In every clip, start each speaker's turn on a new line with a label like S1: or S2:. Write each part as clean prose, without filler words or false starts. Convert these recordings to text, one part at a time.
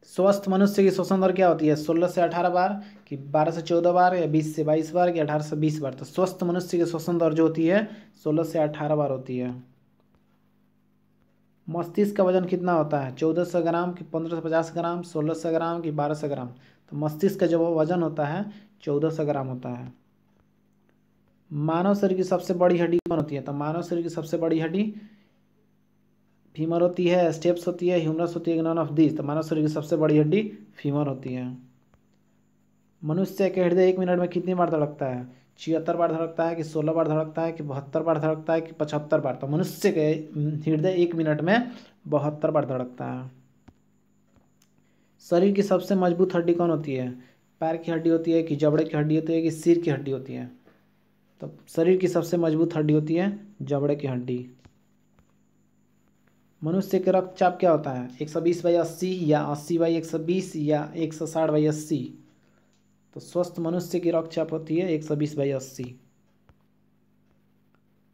S1: स्वस्थ मनुष्य की श्वसन दर क्या होती है? 16 से 18 बार, कि 12 से 14 बार, या 20 से 22 बार, कि 18 से 20 बार? तो स्वस्थ मनुष्य की श्वसन दर जो होती है 16 से 18 बार होती है। मस्तिष्क का वजन कितना होता है? 1400 ग्राम, कि 1550 ग्राम, 1600 ग्राम, कि 1200 ग्राम? तो मस्तिष्क का जो वजन होता है 1400 ग्राम होता है। मानव शरीर की सबसे बड़ी हड्डी कौन होती है? तो मानव शरीर की सबसे बड़ी हड्डी फीमर होती है, स्टेप्स होती है, ह्यूमरस होती है, नॉन ऑफ दिस? तो मानव शरीर की सबसे बड़ी हड्डी फीमर होती है। मनुष्य के हृदय 1 मिनट में कितनी बार धड़कता है? 76 बार धड़कता है, कि 16 बार धड़कता है, कि 72 बार धड़कता है, कि 75 बार? तो मनुष्य के हृदय 1 मिनट में 72 बार धड़कता है। शरीर की सबसे मजबूत हड्डी कौन होती है? पैर की हड्डी होती है, कि जबड़े की हड्डी होती है, कि सिर की हड्डी होती है? तो शरीर की सबसे मजबूत हड्डी होती है जबड़े की हड्डी। मनुष्य के रक्तचाप क्या होता है? 120/80, या 80/120, या 160/80? तो स्वस्थ मनुष्य की रक्तचाप होती है 120/80।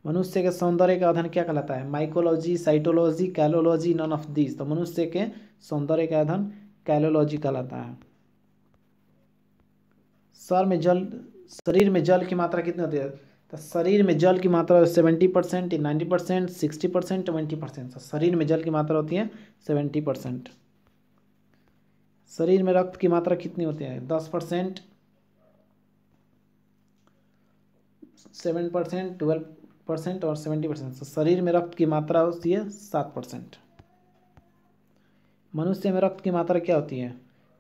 S1: मनुष्य के सौंदर्य का अध्ययन क्या कहलाता है? Mycology, cytology, caliology, none of this? तो मनुष्य के सौंदर्य का अध्ययन कैलोलॉजी कहलाता है। शरीर में जल की मात्रा कितनी होती है? तो शरीर में जल की मात्रा 70%, 90%, 60%, 20%? तो शरीर में जल की मात्रा होती है 70%। शरीर में रक्त की मात्रा कितनी होती है? 10%, 7%, 12% और 70%? तो शरीर में रक्त की मात्रा होती है 7%। मनुष्य में रक्त की मात्रा क्या होती है?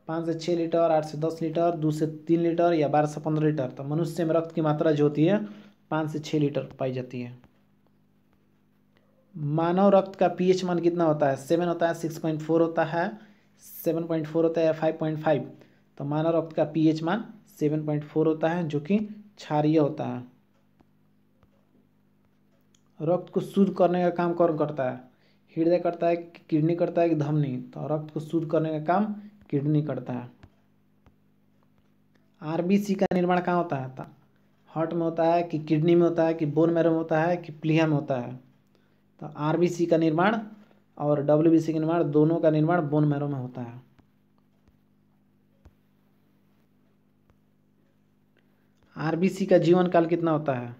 S1: 5 से 6 लीटर, 8 से 10 लीटर, 2 से 3 लीटर, या 12 से 15 लीटर? तो मनुष्य में रक्त की मात्रा जो होती है 5 से 6 लीटर पाई जाती है। मानव रक्त का पीएच मान कितना होता है? 7 होता है, 6.4 होता है, 7.4 होता है, या 5.5? तो मानव रक्त का पीएच मान 7.4 होता है, जो कि क्षारीय होता है। रक्त को शुद्ध करने का काम कौन करता है? हृदय करता है, कि किडनी करता है, कि धमनी? तो रक्त को शुद्ध करने का काम किडनी करता है। आरबीसी का निर्माण कहाँ होता है? हार्ट में होता है, कि किडनी में होता है, कि बोन मैरो में होता है, कि प्लीहा में होता है? तो आरबीसी का निर्माण और डब्ल्यूबीसी का निर्माण, दोनों का निर्माण बोन मैरो में होता है। आरबीसी का जीवन काल कितना होता है?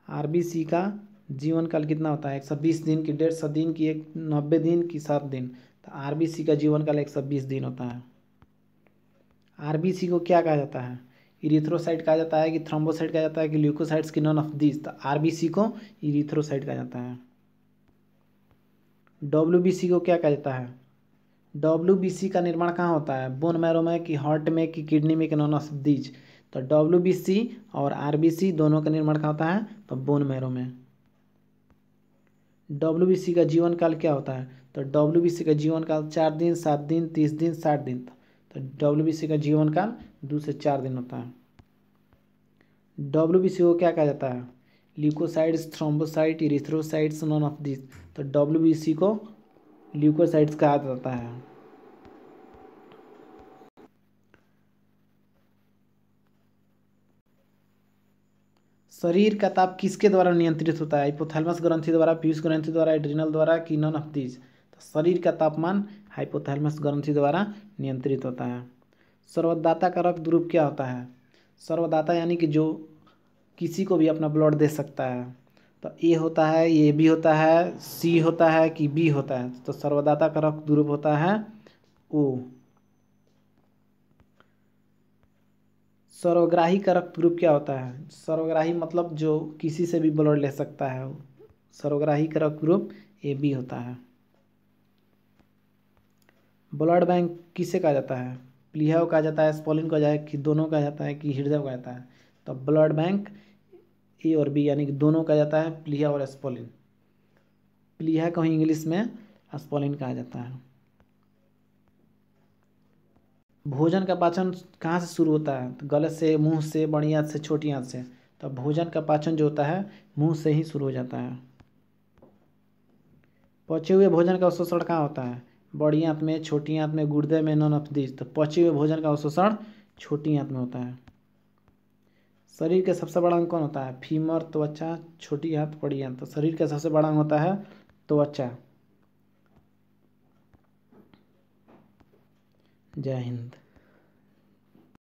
S1: आरबीसी का जीवन काल कितना होता है? 120 दिन, की 150 दिन, की 90 दिन, की 7 दिन? तो आरबीसी का जीवन काल 120 दिन होता है। आरबीसी को क्या कहा जाता है? इरिथ्रोसाइट कहा जाता है, कि थ्रोम्बोसाइट कहा जाता है, कि ल्यूकोसाइट्स, की नॉन ऑफ दिस? तो आरबीसी को इरिथ्रोसाइट कहा जाता है। डब्ल्यूबीसी को क्या कहा जाता है? डब्ल्यूबीसी का निर्माण कहाँ होता है? बोन मैरो में, कि हार्ट में, कि किडनी में, कि नॉन ऑफ दीज? तो डब्ल्यूबीसी और आरबीसी दोनों का निर्माण कहाँ होता है? तो बोन मैरो में। डब्ल्यूबीसी का जीवन काल क्या होता है? तो डब्ल्यूबीसी का जीवन काल 4 दिन, 7 दिन, 30 दिन, 60 दिन? तो डब्ल्यूबीसी का जीवन काल 2 से 4 दिन होता है। डब्ल्यूबीसी को क्या कहा जाता है? Leukocytes, thrombocyte, erythrocytes, none of this? तो डब्ल्यूबीसी को ल्यूकोसाइट्स कहा जाता है। शरीर का ताप किसके द्वारा नियंत्रित होता है? हाइपोथैलेमस ग्रंथि द्वारा, पीयूष ग्रंथि द्वारा, एड्रिनल द्वारा, कि नॉन ऑफ दिस? तो शरीर का तापमान हाइपोथैलेमस ग्रंथि द्वारा नियंत्रित होता है। सर्वदाता का रक्त ग्रुप क्या होता है? सर्वदाता यानी कि जो किसी को भी अपना ब्लड दे सकता है। तो ए होता है, ए बी होता है, सी होता है, कि बी होता है? तो सर्वदाता का रक्त ग्रुप होता है ओ। सर्वग्राही का रक्त ग्रुप क्या होता है? सर्वग्राही मतलब जो किसी से भी ब्लड ले सकता है। सर्वग्राही का रक्त ग्रुप ए बी होता है। ब्लड बैंक किसे कहा जाता है? प्लीहा को कहा जाता है, स्प्लीन को कहा जाता है, कि दोनों कहा जाता है, कि हृदय को कहा जाता है? तो ब्लड बैंक ए और बी यानी कि दोनों कहा जाता है, प्लीहा और स्प्लीन। प्लीहा को ही इंग्लिश में स्प्लीन कहा जाता है। भोजन का पाचन कहाँ से शुरू होता है? तो गले से, मुंह से, बड़ी आंत से, छोटी आंत से? तो भोजन का पाचन जो होता है मुंह से ही शुरू हो जाता है। पचे हुए भोजन का अवशोषण कहाँ होता है? बड़ी आंत में, छोटी आंत में, गुर्दे में, नॉन ऑफ दिस? तो पचे हुए भोजन का अवशोषण छोटी आंत में होता है। शरीर का सबसे बड़ा अंग कौन होता है? फीमर, त्वचा, छोटी आंत, बड़ी आंत? तो शरीर का सबसे बड़ा अंग होता है त्वचा। जय हिंद।